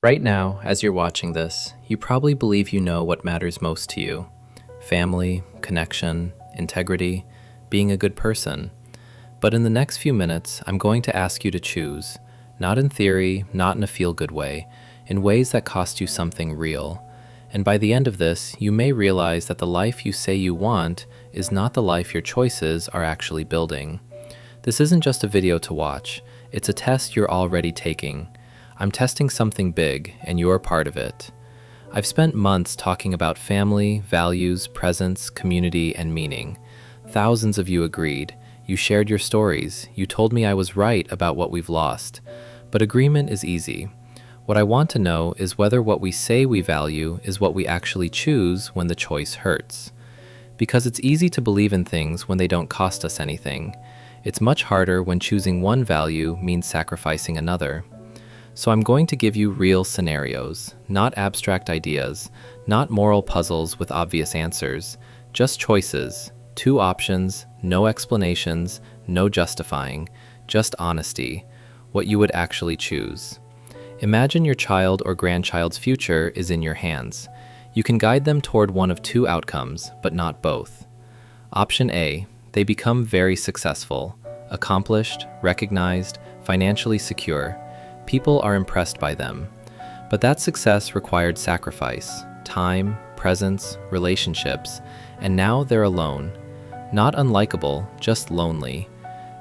Right now, as you're watching this, you probably believe you know what matters most to you: family, connection, integrity, being a good person. But in the next few minutes, I'm going to ask you to choose, not in theory, not in a feel-good way, in ways that cost you something real. And by the end of this, you may realize that the life you say you want is not the life your choices are actually building. This isn't just a video to watch, it's a test you're already taking. I'm testing something big, and you're part of it. I've spent months talking about family, values, presence, community, and meaning. Thousands of you agreed. You shared your stories. You told me I was right about what we've lost. But agreement is easy. What I want to know is whether what we say we value is what we actually choose when the choice hurts. Because it's easy to believe in things when they don't cost us anything. It's much harder when choosing one value means sacrificing another. So I'm going to give you real scenarios, not abstract ideas, not moral puzzles with obvious answers, just choices, two options, no explanations, no justifying, just honesty, what you would actually choose. Imagine your child or grandchild's future is in your hands. You can guide them toward one of two outcomes, but not both. Option A, they become very successful, accomplished, recognized, financially secure. People are impressed by them. But that success required sacrifice, time, presence, relationships, and now they're alone. Not unlikable, just lonely.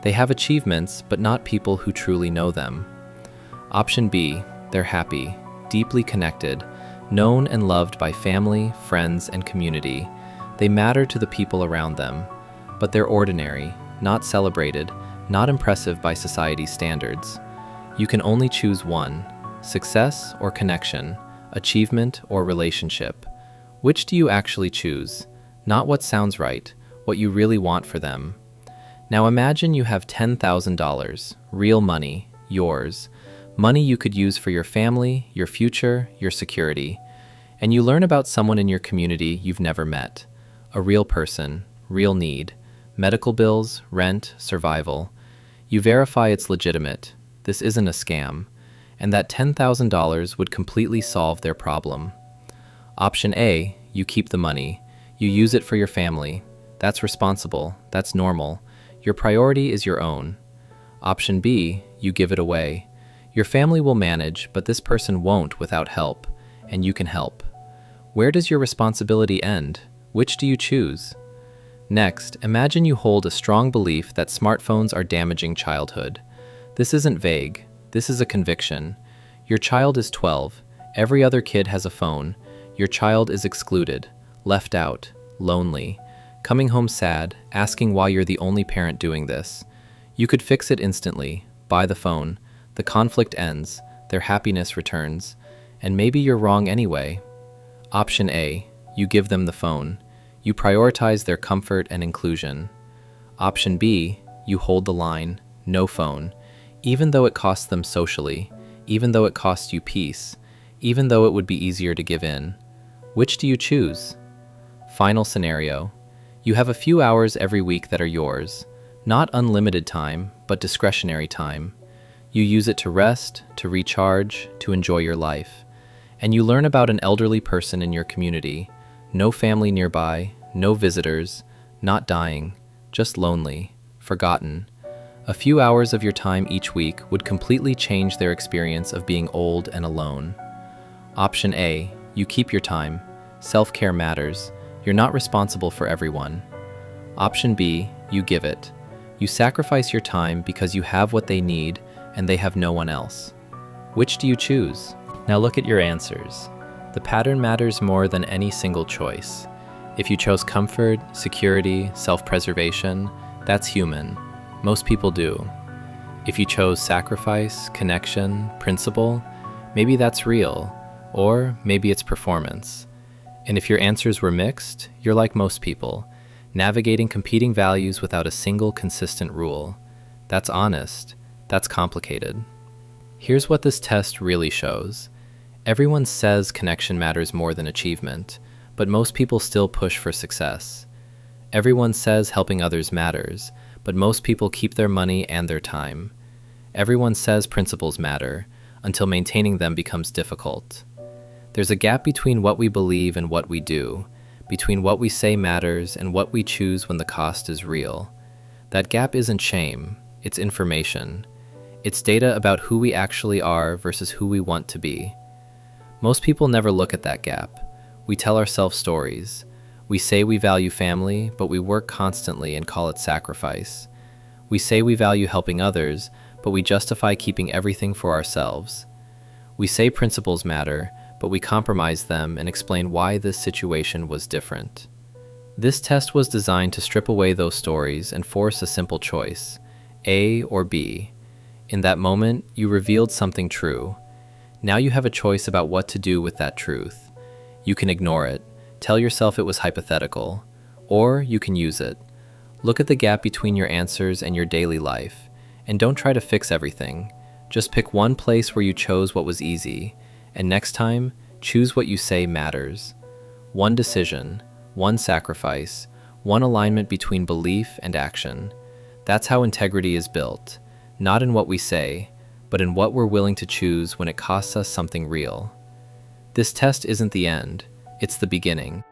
They have achievements, but not people who truly know them. Option B, they're happy, deeply connected, known and loved by family, friends, and community. They matter to the people around them, but they're ordinary, not celebrated, not impressive by society's standards. You can only choose one: success or connection, achievement or relationship. Which do you actually choose? Not what sounds right, what you really want for them. Now imagine you have $10,000, real money, yours, money you could use for your family, your future, your security. And you learn about someone in your community you've never met. A real person, real need, medical bills, rent, survival. You verify it's legitimate. This isn't a scam, and that $10,000 would completely solve their problem. Option A, you keep the money. You use it for your family. That's responsible. That's normal. Your priority is your own. Option B, you give it away. Your family will manage, but this person won't without help, and you can help. Where does your responsibility end? Which do you choose? Next, imagine you hold a strong belief that smartphones are damaging childhood. This isn't vague. This is a conviction. Your child is 12. Every other kid has a phone. Your child is excluded, left out, lonely, coming home sad, asking why you're the only parent doing this. You could fix it instantly. Buy the phone. The conflict ends. Their happiness returns. And maybe you're wrong anyway. Option A, you give them the phone. You prioritize their comfort and inclusion. Option B, you hold the line. No phone. Even though it costs them socially, even though it costs you peace, even though it would be easier to give in. Which do you choose? Final scenario. You have a few hours every week that are yours. Not unlimited time, but discretionary time. You use it to rest, to recharge, to enjoy your life. And you learn about an elderly person in your community. No family nearby, no visitors, not dying, just lonely, forgotten. A few hours of your time each week would completely change their experience of being old and alone. Option A, you keep your time. Self-care matters. You're not responsible for everyone. Option B, you give it. You sacrifice your time because you have what they need and they have no one else. Which do you choose? Now look at your answers. The pattern matters more than any single choice. If you chose comfort, security, self-preservation, that's human. Most people do. If you chose sacrifice, connection, principle, maybe that's real, or maybe it's performance. And if your answers were mixed, you're like most people, navigating competing values without a single consistent rule. That's honest. That's complicated. Here's what this test really shows. Everyone says connection matters more than achievement, but most people still push for success. Everyone says helping others matters, but most people keep their money and their time. Everyone says principles matter, until maintaining them becomes difficult. There's a gap between what we believe and what we do, between what we say matters and what we choose when the cost is real. That gap isn't shame, it's information. It's data about who we actually are versus who we want to be. Most people never look at that gap. We tell ourselves stories. We say we value family, but we work constantly and call it sacrifice. We say we value helping others, but we justify keeping everything for ourselves. We say principles matter, but we compromise them and explain why this situation was different. This test was designed to strip away those stories and force a simple choice, A or B. In that moment, you revealed something true. Now you have a choice about what to do with that truth. You can ignore it, tell yourself it was hypothetical, or you can use it. Look at the gap between your answers and your daily life, and don't try to fix everything. Just pick one place where you chose what was easy, and next time, choose what you say matters. One decision, one sacrifice, one alignment between belief and action. That's how integrity is built, not in what we say, but in what we're willing to choose when it costs us something real. This test isn't the end, it's the beginning.